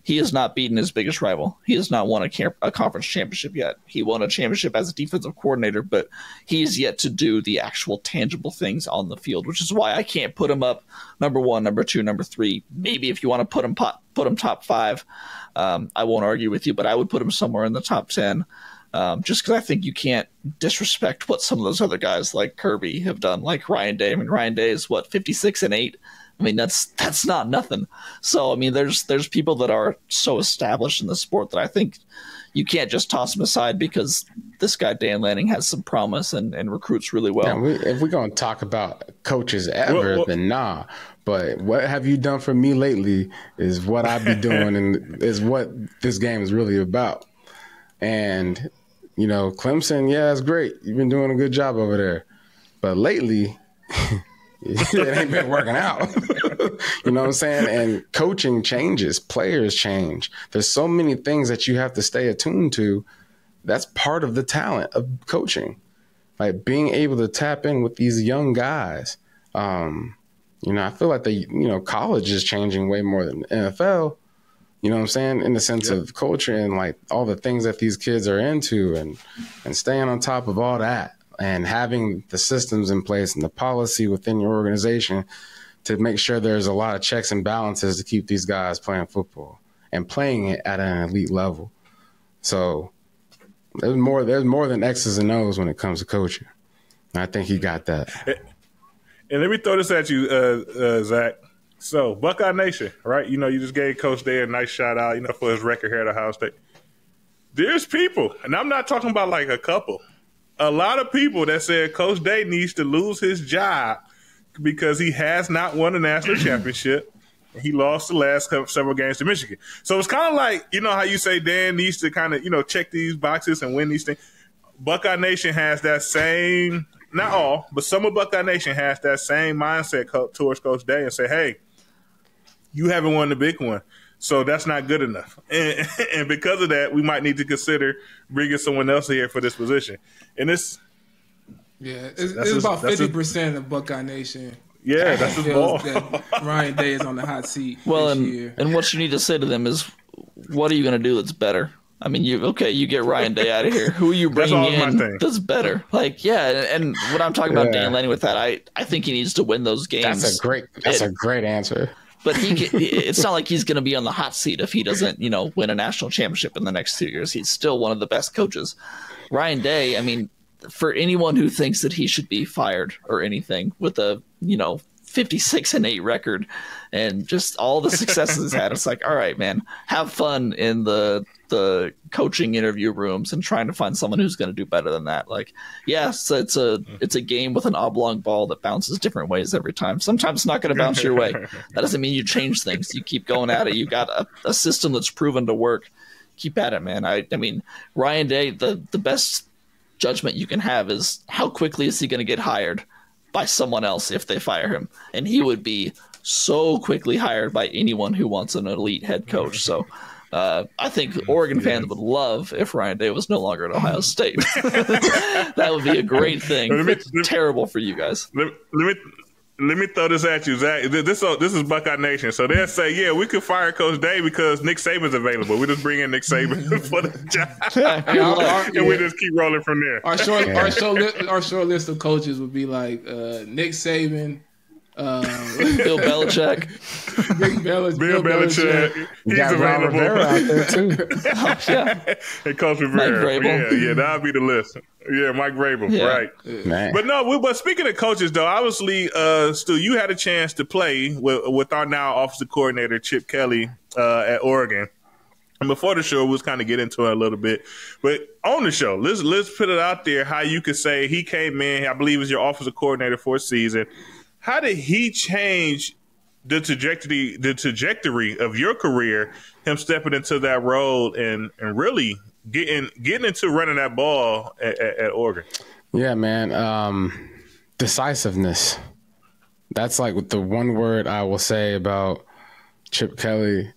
he has not beaten his biggest rival. He has not won a conference championship yet. He won a championship as a defensive coordinator, but he's yet to do the actual tangible things on the field, which is why I can't put him up number 1, number 2, number 3. Maybe if you want to put him top 5, I won't argue with you, but I would put him somewhere in the top 10. Just because I think you can't disrespect what some of those other guys like Kirby have done, like Ryan Day. I mean, Ryan Day is 56-8. I mean, that's not nothing. So, I mean, there's people that are so established in the sport that I think you can't just toss them aside because this guy, Dan Lanning, has some promise and recruits really well. Yeah, if we're going to talk about coaches ever, then nah. But what have you done for me lately is what I be doing and is what this game is really about. And, you know, Clemson, yeah, it's great. You've been doing a good job over there. But lately, it ain't been working out. You know what I'm saying? And coaching changes. Players change. There's so many things that you have to stay attuned to. That's part of the talent of coaching. Like being able to tap in with these young guys. You know, I feel like college is changing way more than NFL. You know what I'm saying? In the sense of culture and like all the things that these kids are into and staying on top of all that. And having the systems in place and the policy within your organization to make sure there's a lot of checks and balances to keep these guys playing football and playing it at an elite level. So there's more than X's and O's when it comes to coaching. And I think he got that. And let me throw this at you, Zach. So Buckeye Nation, right? You know, you just gave Coach Day a nice shout out, you know, for his record here at Ohio State. There's people, and I'm not talking about like a couple. A lot of people that said Coach Day needs to lose his job because he has not won a national championship. He lost the last several games to Michigan. So it's kind of like, you know how you say Dan needs to kind of, you know, check these boxes and win these things. Buckeye Nation has that same, not all, but some of Buckeye Nation has that same mindset towards Coach Day and say, hey, you haven't won the big one. So that's not good enough. And because of that, we might need to consider bringing someone else here for this position. And it's about 50% of Buckeye Nation. Yeah, that's his ball. That Ryan Day is on the hot seat this year. Year. And what you need to say to them is, what are you going to do that's better? I mean, you get Ryan Day out of here. Who are you bringing in that's better? Like, yeah, and what I'm talking about Dan Lanning with that, I think he needs to win those games. That's a great answer. But it's not like he's going to be on the hot seat if he doesn't, you know, win a national championship in the next 2 years. He's still one of the best coaches. Ryan Day, I mean, for anyone who thinks that he should be fired or anything with a, you know, 56-8 record and just all the successes he's had, it's like, all right, man, have fun in the coaching interview rooms and trying to find someone who's going to do better than that. Like, yes, it's a game with an oblong ball that bounces different ways every time. Sometimes it's not going to bounce your way. That doesn't mean you change things. You keep going at it. You got a system that's proven to work. Keep at it, man. I mean, Ryan Day, the best judgment you can have is how quickly is he going to get hired by someone else if they fire him. And he would be so quickly hired by anyone who wants an elite head coach. So I think Oregon fans would love if Ryan Day was no longer at Ohio State. That would be a great thing. Terrible for you guys. Let me throw this at you, Zach. This is Buckeye Nation. So they'll say, yeah, we could fire Coach Day because Nick Saban's available. We just bring in Nick Saban for the job. And we just keep rolling from there. Our short list of coaches would be like Nick Saban, Bill Belichick. Bill Belichick. He's available. Out there too. Yeah. And Coach Rivera. Yeah, that'll be the list. Yeah, Mike Vrabel, right. Man. But speaking of coaches, though, obviously, Stu, you had a chance to play with our now offensive coordinator, Chip Kelly, at Oregon. And before the show, we was kind of get into it a little bit. But on the show, let's put it out there how you could say he came in, I believe, as your offensive coordinator for a season. How did he change the trajectory of your career, him stepping into that role and really getting into running that ball at Oregon? Yeah, man. Decisiveness. That's like the one word I will say about Chip Kelly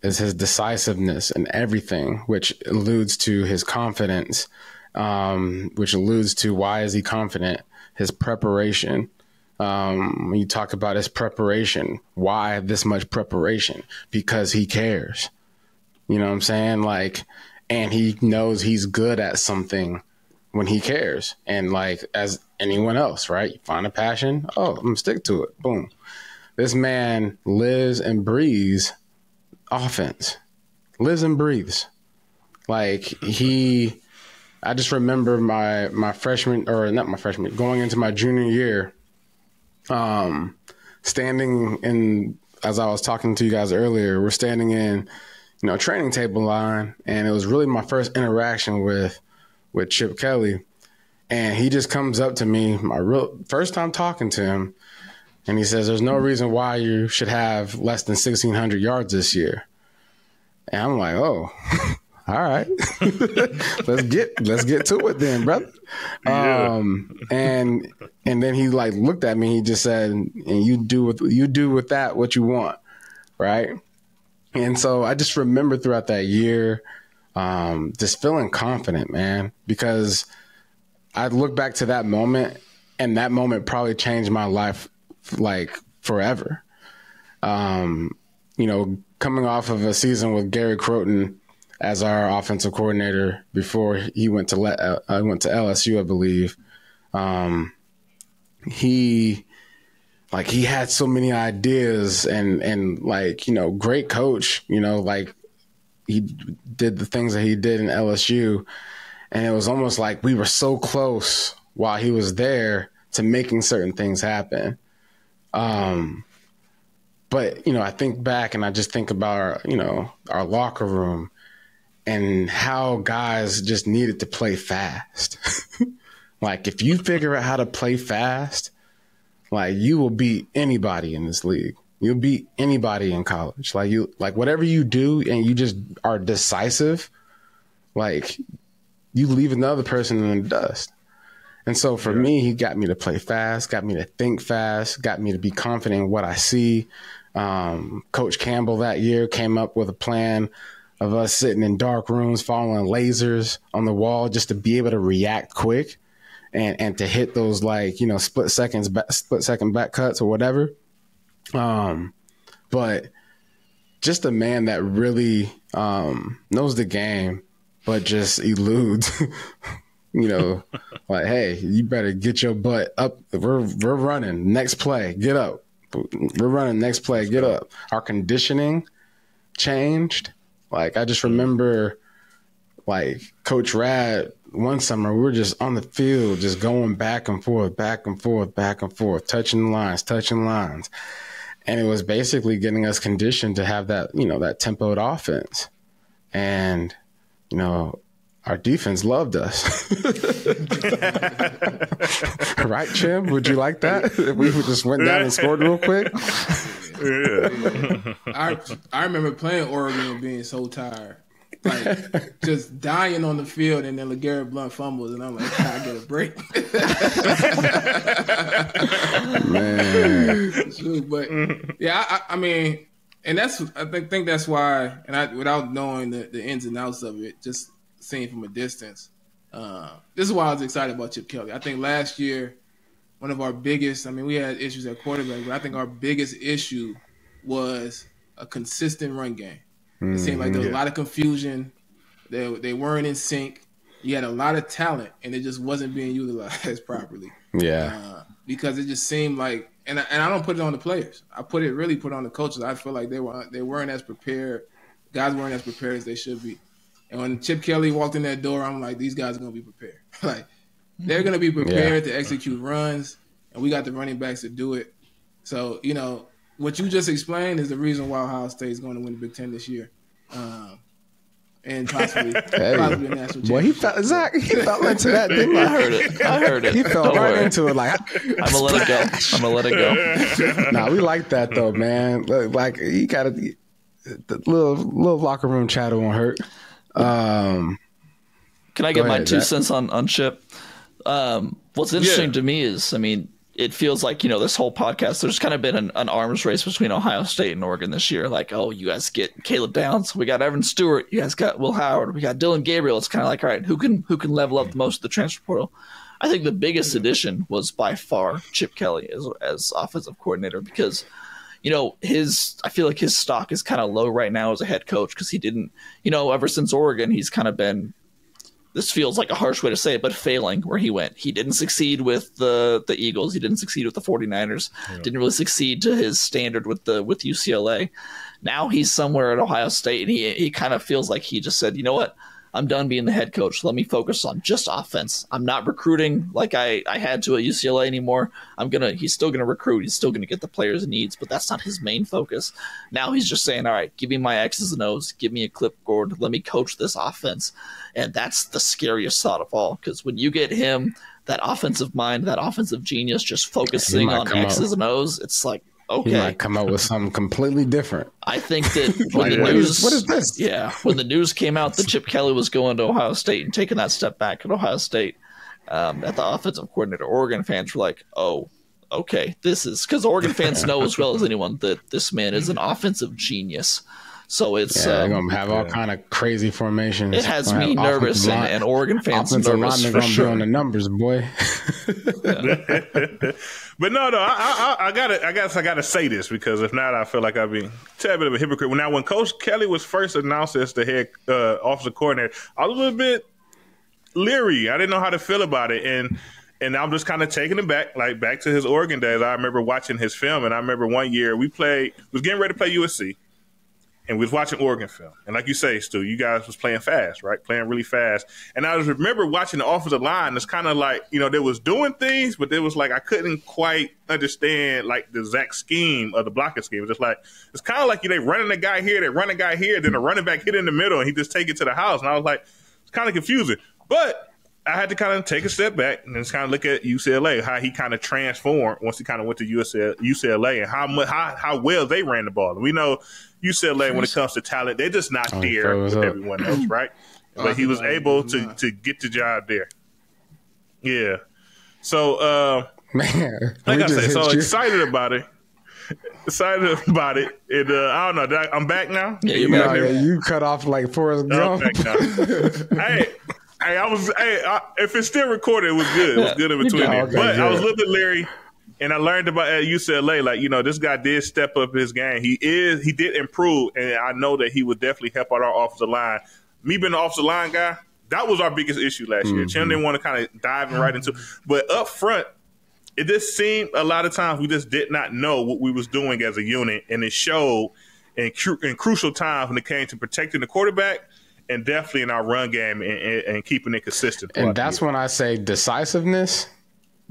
is his decisiveness in everything, which alludes to his confidence, which alludes to why is he confident, his preparation. When you talk about his preparation, why this much preparation? Because he cares. You know what I'm saying? Like, and he knows he's good at something when he cares. And like, as anyone else, right? You find a passion. Oh, I'm gonna stick to it. Boom. This man lives and breathes offense. Lives and breathes. Like I just remember my freshman, or not my freshman, going into my junior year, standing in, as I was talking to you guys earlier, we're standing in, training table line, and it was really my first interaction with Chip Kelly. And he just comes up to me, my real first time talking to him, and he says, "There's no reason why you should have less than 1,600 yards this year." And I'm like, "Oh, all right, let's get to it then, brother." Yeah. And then he like looked at me. He just said, "And you do with that what you want, right?" And so I just remember throughout that year, just feeling confident, man, because I look back to that moment, and that moment probably changed my life like forever. Coming off of a season with Gary Croton as our offensive coordinator before he went to LSU, I Bleav. He had so many ideas and great coach, like he did the things that he did in LSU. And it was almost like we were so close while he was there to making certain things happen. But, I think back and I just think about our locker room and how guys just needed to play fast. Like, if you figure out how to play fast, like, you will beat anybody in this league. You'll beat anybody in college. Like whatever you do and you just are decisive, like, you leave another person in the dust. And so for me, he got me to play fast, got me to think fast, got me to be confident in what I see. Coach Campbell that year came up with a plan of us sitting in dark rooms, following lasers on the wall just to be able to react quick and to hit those split second back cuts or whatever. But just a man that really knows the game, but just eludes, like, hey, you better get your butt up. We're running. Next play, get up. We're running. Next play, get up. Our conditioning changed. Like, I just remember, like, Coach Rad one summer, we were just on the field, just going back and forth, touching lines. And it was basically getting us conditioned to have that, that tempoed offense. And, our defense loved us. Right, Chim? Would you like that? If we just went down and scored real quick? Yeah. I remember playing Oregon and being so tired. Like, just dying on the field, and then LeGarrette Blount fumbles, and I'm like, I get a break. Man. But, yeah, I mean, and I think that's why, and without knowing the ins and outs of it, just seeing from a distance, this is why I was excited about Chip Kelly. I think last year, one of our biggest, we had issues at quarterback, but I think our biggest issue was a consistent run game. It seemed like there was a lot of confusion. They weren't in sync. You had a lot of talent, and it just wasn't being utilized properly. Yeah. Because it just seemed like, and I don't put it on the players. I put it on the coaches. I feel like they weren't as prepared. Guys weren't as prepared as they should be. And when Chip Kelly walked in that door, I'm like, these guys are going to be prepared. Like, they're going to be prepared to execute runs, and we got the running backs to do it. So, what you just explained is the reason why Ohio State is going to win the Big Ten this year, and possibly a national championship. Well, he fell into that, didn't he? I heard it. He fell into it. Like, I'm gonna let it go. Nah, we like that though, man. Like, you got the little locker room chatter won't hurt. Can I get my 2 cents on Chip? What's interesting to me is, it feels like, this whole podcast, there's kind of been an arms race between Ohio State and Oregon this year. Like, oh, you guys get Caleb Downs. We got Evan Stewart. You guys got Will Howard. We got Dylan Gabriel. It's kind of like, all right, who can level up the most of the transfer portal? I think the biggest addition was by far Chip Kelly as offensive coordinator, because, I feel like his stock is kind of low right now as a head coach, because he didn't, ever since Oregon, he's kind of been, this feels like a harsh way to say it, but failing where he went. He didn't succeed with the Eagles. He didn't succeed with the 49ers. Yeah. Didn't really succeed to his standard with UCLA. Now he's somewhere at Ohio State, and he kind of feels like he just said, you know what? I'm done being the head coach. Let me focus on just offense. I'm not recruiting like I had to at UCLA anymore. He's still gonna recruit. He's still gonna get the players he needs, but that's not his main focus. Now he's just saying, all right, give me my X's and O's, give me a clipboard, let me coach this offense. And that's the scariest thought of all, because when you get him, that offensive mind, that offensive genius, just focusing on X's and O's, it's like, okay. He might come up with something completely different. I think that when the news, what is this? Yeah, when the news came out that Chip Kelly was going to Ohio State and taking that step back at Ohio State, at the offensive coordinator, Oregon fans were like, oh, okay, this is, because Oregon fans know as well as anyone that this man is an offensive genius. So it's they're gonna have all kind of crazy formations. It has me nervous, and Oregon fans nervous for sure. On the numbers, boy. But no, I gotta say this, because if not, I feel like I'd be a tad bit of a hypocrite. Now, when Coach Kelly was first announced as the head offensive coordinator, I was a little bit leery. I didn't know how to feel about it, and I'm just kind of taking it back to his Oregon days. I remember watching his film, and I remember one year we was getting ready to play USC. And we was watching Oregon film. And like you say, Stu, you guys was playing fast, right? Playing really fast. And I just remember watching the offensive line. It's kind of like, they was doing things, but it was like I couldn't quite understand, like, the exact scheme of the blocking scheme. It's kind of like they running a guy here, they run a guy here, then the running back hit in the middle, and he just take it to the house. And I was like, it's kind of confusing. But I had to kind of take a step back and just kind of look at UCLA, how he kind of transformed once he kind of went to UCLA, and how well they ran the ball. And we know UCLA, when it comes to talent, they're just not there with everyone else, right? But he was able to get the job there. Yeah. So, man, like I said, so excited about it. Excited about it. And, I don't know. I'm back now? Yeah, you're back. Yeah, you cut off like Forrest Gump. I'm back now. If it's still recorded, it was good. It was good in between there. Okay, but good. I was a little bit leery. And I learned about at UCLA, like, this guy did step up his game. He did improve, and I know that he would definitely help out our offensive line. Me being the offensive line guy, that was our biggest issue last year. Chin didn't want to kind of dive right into it. But up front, it just seemed a lot of times we just did not know what we was doing as a unit, and it showed in crucial times when it came to protecting the quarterback and definitely in our run game and keeping it consistent. And that's when I say decisiveness.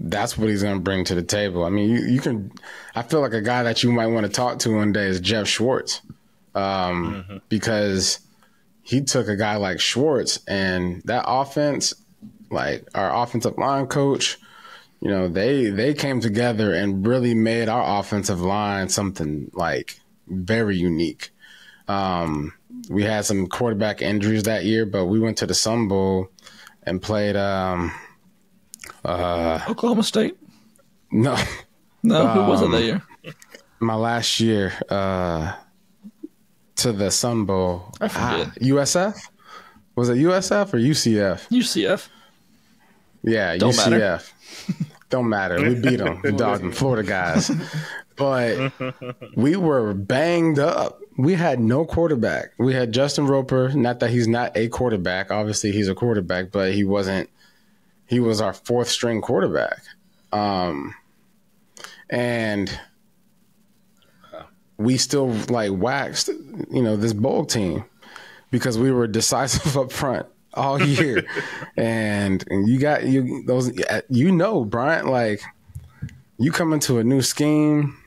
That's what he's going to bring to the table. I mean, you can. I feel like a guy that you might want to talk to one day is Jeff Schwartz, because he took a guy like Schwartz and that offense, like our offensive line coach, they came together and really made our offensive line something like very unique. We had some quarterback injuries that year, but we went to the Sun Bowl and played. Oklahoma State? No. No, who was it that year? My last year to the Sun Bowl. I forget. USF? Was it USF or UCF? UCF. Yeah, Don't UCF. matter. Don't matter. We beat them, the dog and Florida guys. But we were banged up. We had no quarterback. We had Justin Roper. Not that he's not a quarterback. Obviously, he's a quarterback, but he wasn't. He was our fourth string quarterback. And we still like waxed, this bowl team because we were decisive up front all year. and you got those, Bryant, like you come into a new scheme,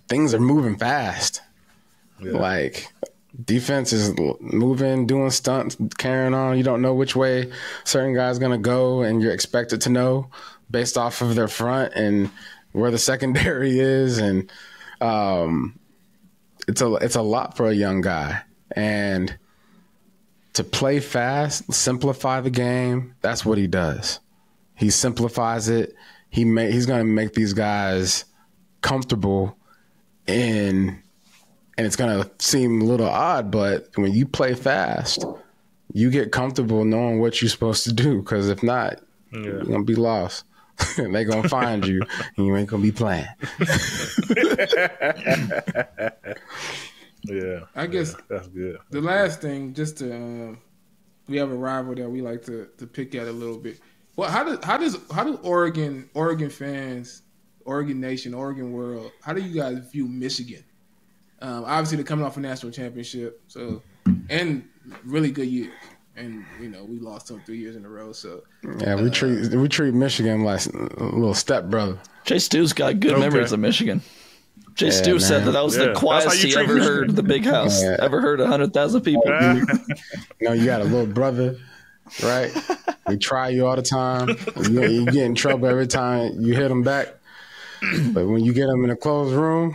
things are moving fast. Yeah. Like defense is moving, doing stunts, carrying on. You don't know which way certain guys going to go, and you're expected to know based off of their front and where the secondary is. And it's a lot for a young guy. And to play fast, simplify the game, that's what he does. He simplifies it. he's going to make these guys comfortable in, and it's going to seem a little odd, but when you play fast, you get comfortable knowing what you're supposed to do, because if not, you're going to be lost. And they're going to find you, and you ain't going to be playing. Yeah. I guess that's good. The last thing, just to we have a rival that we like to pick at a little bit. Well, how do Oregon fans, Oregon Nation, Oregon world, how do you guys view Michigan? Obviously, they're coming off a national championship, so and really good years. And we lost them 3 years in a row. So yeah, we treat Michigan like a little stepbrother. Jay Stu's got good memories of Michigan. Jay Stu said that was the quietest he ever heard the Big House. Ever heard 100,000 people. You got a little brother, right? We try you all the time. You get in trouble every time you hit him back. But when you get him in a closed room,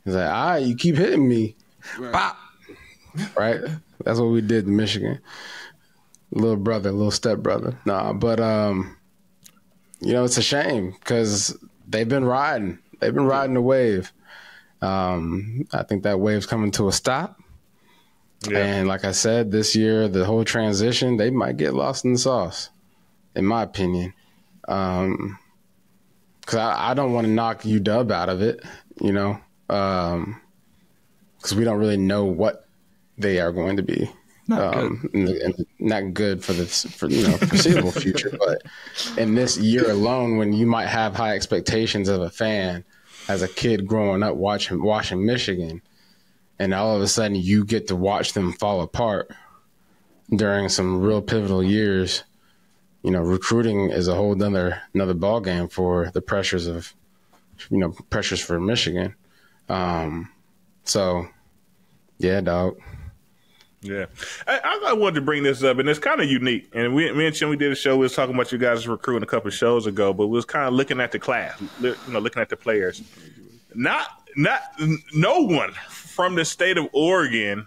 he's like, all right, you keep hitting me. Right. Pop. Right? That's what we did to Michigan. Little brother, little stepbrother. Nah, but, it's a shame because they've been riding. They've been riding the wave. I think that wave's coming to a stop. Yeah. And like I said, this year, the whole transition, they might get lost in the sauce, in my opinion. Because I don't want to knock UW out of it, because we don't really know what they are going to be. Not good for the foreseeable future. But in this year alone, when you might have high expectations of a fan as a kid growing up watching Michigan, and all of a sudden you get to watch them fall apart during some real pivotal years, recruiting is a whole another ball game for the pressures for Michigan. So yeah, dog. Yeah. I wanted to bring this up, and it's kind of unique. And we mentioned we did a show, we was talking about you guys recruiting a couple of shows ago, but we was kind of looking at the class, looking at the players. No one from the state of Oregon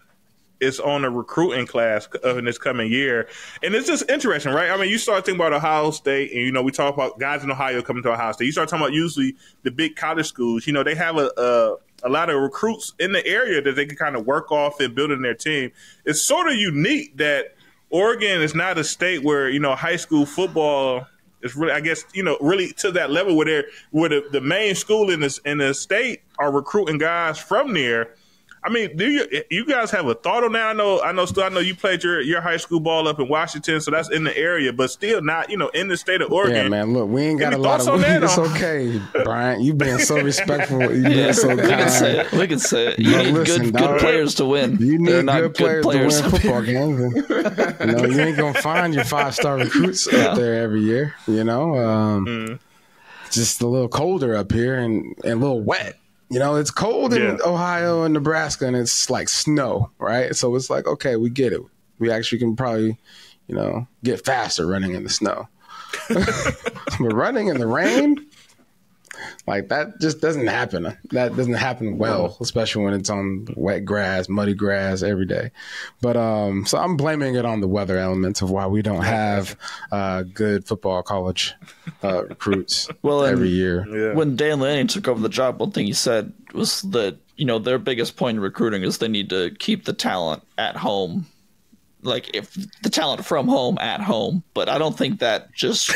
is on a recruiting class in this coming year. And it's just interesting, right? I mean, you start thinking about Ohio State, and, we talk about guys in Ohio coming to Ohio State. You start talking about usually the big college schools. They have a lot of recruits in the area that they can kind of work off and build in their team. It's sort of unique that Oregon is not a state where, high school football is really, I guess, really to that level where the main school in the state are recruiting guys from there. I mean, do you guys have a thought on that? I know you played your high school ball up in Washington, so that's in the area, but still not, in the state of Oregon. Yeah, man, look, we ain't got a lot of it's okay, Brian. You being so respectful. You being so kind. We can say it. You need good players to win. You need good players to win football games. And, you ain't going to find your 5-star recruits out there every year, Just a little colder up here and a little wet. It's cold in Ohio and Nebraska, and it's like snow, right? So it's like, okay, we get it. We actually can probably, get faster running in the snow. But running in the rain, like that just doesn't happen. That doesn't happen well, especially when it's on wet grass, muddy grass every day. But so I'm blaming it on the weather elements of why we don't have good football college recruits every year. Yeah. When Dan Lanning took over the job, one thing he said was that their biggest point in recruiting is they need to keep the talent at home. Like if the talent from home at home, but I don't think that just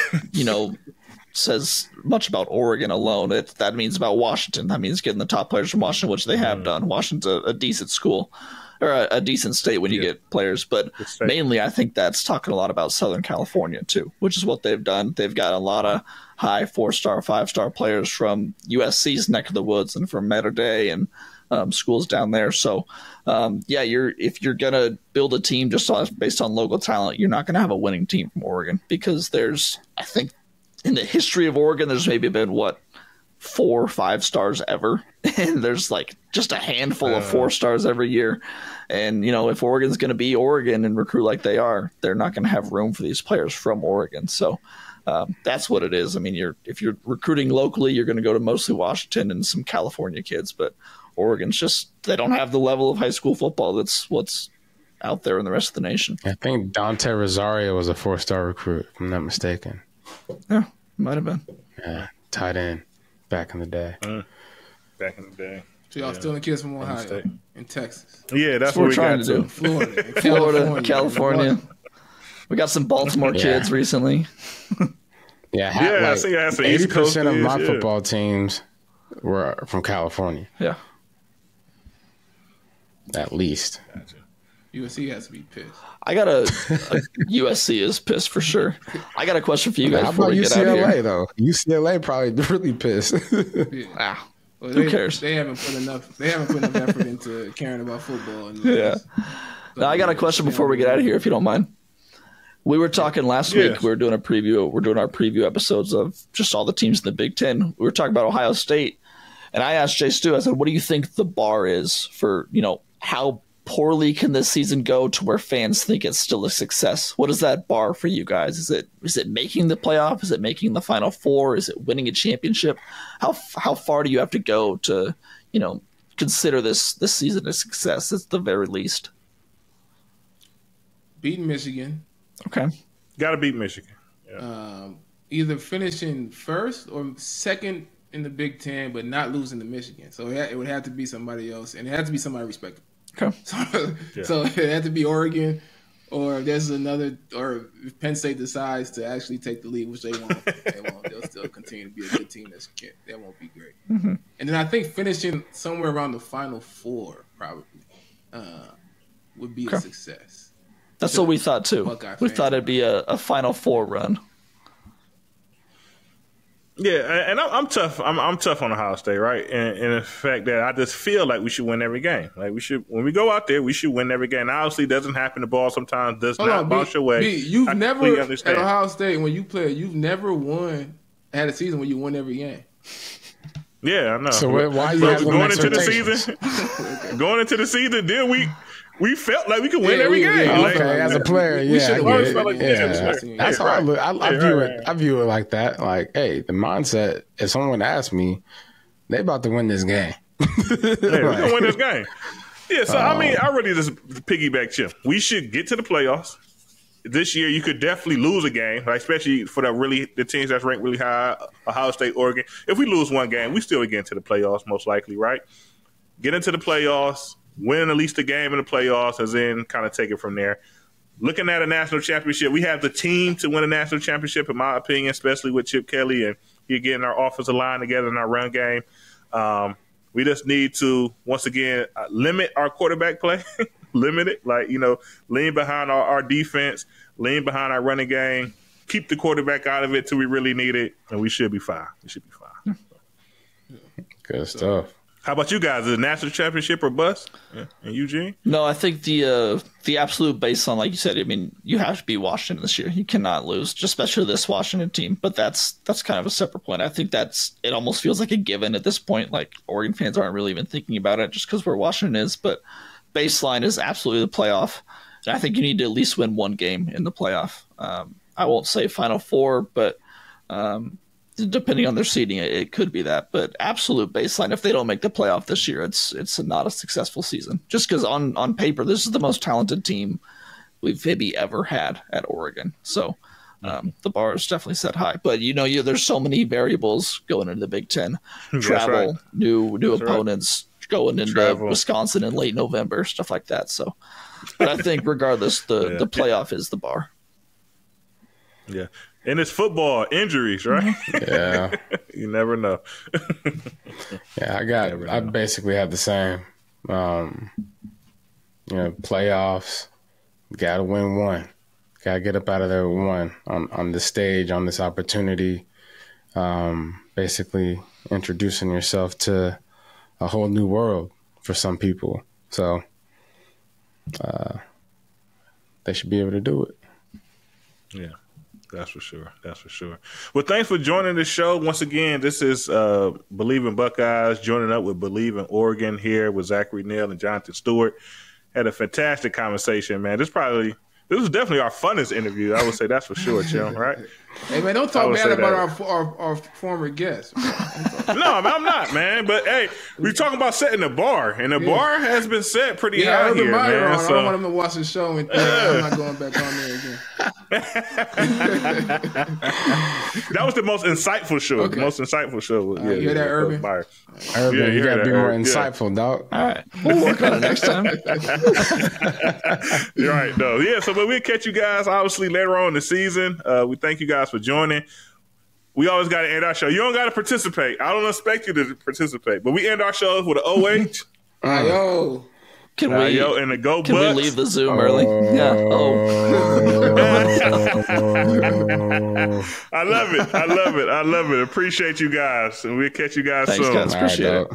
says much about Oregon alone. That means about Washington. That means getting the top players from Washington, which they have done. Washington's a decent school or a decent state when you get players, but mainly I think that's talking a lot about Southern California too, which is what they've done. They've got a lot of high 4-star, 5-star players from USC's neck of the woods and from Mater Dei and schools down there. So if you're gonna build a team just based on local talent, you're not gonna have a winning team from Oregon, because I think in the history of Oregon, there's maybe been 4 or 5 stars ever, and there's like just a handful of 4 stars every year. And if Oregon's going to be Oregon and recruit like they are, they're not going to have room for these players from Oregon. So that's what it is. I mean, if you're recruiting locally, you're going to go to mostly Washington and some California kids, but Oregon's they don't have the level of high school football that's what's out there in the rest of the nation. I think Dante Rosario was a 4-star recruit, if I'm not mistaken. Yeah. Might have been. Yeah, tight end back in the day. Back in the day. So y'all stealing kids from Ohio and Texas. Yeah, that's what we're trying to do. Florida, California. We got some Baltimore kids recently. I think I had some 80% of my football teams were from California. Yeah. At least. Gotcha. USC has to be pissed. I got a USC is pissed for sure. I got a question for you guys. How about UCLA though? UCLA probably really pissed. Well, who cares? They haven't put enough effort into caring about football. Now I got a question before we get out of here, if you don't mind. We were talking last week. We were doing a preview. We're doing our preview episodes of just all the teams in the Big Ten. We were talking about Ohio State, and I asked Jay Stu. I said, "What do you think the bar is for how poorly can this season go to where fans think it's still a success? What is that bar for you guys? Is it making the playoff? Is it making the Final Four? Is it winning a championship? How far do you have to go to consider this season a success? At the very least, beating Michigan. Okay, got to beat Michigan. Yeah. Either finishing first or second in the Big Ten, but not losing to Michigan. So it would have to be somebody else, and it has to be somebody respectable. Okay. So it had to be Oregon, or if there's another, or if Penn State decides to actually take the lead, which they won't. They'll still continue to be a good team. That won't be great. Mm-hmm. And then I think finishing somewhere around the Final Four probably would be a success. That's what we thought too. We thought it'd be a Final Four run. Yeah, and I'm tough. I'm tough on Ohio State, right? And the fact that I just feel like we should win every game. Like we should, when we go out there, we should win every game. Now, obviously, it doesn't happen. The ball sometimes does not bounce your way. You've never at Ohio State when you play. You've never had a season where you won every game. Yeah, I know. So why are you going into the season? Going into the season, then we felt like we could win every game. As a player, that's how I look. I view it like that. Like, hey, the mindset. If someone asks me, they about to win this game. We're gonna win this game. Yeah. So I really just piggyback Chip. We should get to the playoffs this year. You could definitely lose a game, like, especially for the teams that's ranked really high, Ohio State, Oregon. If we lose one game, we still get into the playoffs, most likely, right? Get into the playoffs. Win at least a game in the playoffs, and then kind of take it from there. Looking at a national championship, we have the team to win a national championship, in my opinion, especially with Chip Kelly and he getting our offensive line together in our run game. We just need to, once again, limit our quarterback play. Limit it. Lean behind our defense, lean behind our running game, keep the quarterback out of it till we really need it, and we should be fine. Good stuff. How about you guys? Is it national championship or bust? Yeah. And Eugene? No, I think the absolute baseline, like you said, I mean, you have to beat Washington this year. You cannot lose, especially this Washington team. But that's kind of a separate point. I think it almost feels like a given at this point. Like, Oregon fans aren't really even thinking about it just because where Washington is. But baseline is absolutely the playoff. And I think you need to at least win one game in the playoff. I won't say Final Four, but depending on their seeding, it could be that. But absolute baseline, if they don't make the playoff this year, it's not a successful season. Just because on paper, this is the most talented team we've maybe ever had at Oregon. So the bar is definitely set high. But, there's so many variables going into the Big Ten. Travel, right. new opponents, going into Wisconsin in late November, stuff like that. So, but I think regardless, the playoff is the bar. Yeah. And it's football, injuries, right? Yeah. You never know. Yeah, I basically have the same. Playoffs, got to win one. Got to get up out of there with one on this stage, on this opportunity. Basically introducing yourself to a whole new world for some people. So they should be able to do it. Yeah. That's for sure. Well, thanks for joining the show. Once again, this is Bleav in Buckeyes, joining up with Bleav in Oregon here with Zachary Neal and Jonathan Stewart. Had a fantastic conversation, man. This was definitely our funnest interview. I would say that's for sure, Chim, right? Hey man, don't talk bad about our former guests. No, I'm not, man. But hey, we talking about setting the bar, and the bar has been set pretty high here, man. I don't want him to watch the show and think I'm not going back on there again. That was the most insightful show. Okay. The most insightful show. You hear that, Urban? Urban, you gotta be more insightful, dog. All right, we'll work on it next time. You're right, though. Yeah, so but we'll catch you guys obviously later on in the season. We thank you guys for joining. We always got to end our show. You don't got to participate. I don't expect you to participate, but we end our shows with an OH. Yo. Can we and the go Can Bucks. we leave the Zoom early? Yeah. I love it. Appreciate you guys, and we'll catch you guys soon. Thanks, guys. Appreciate it.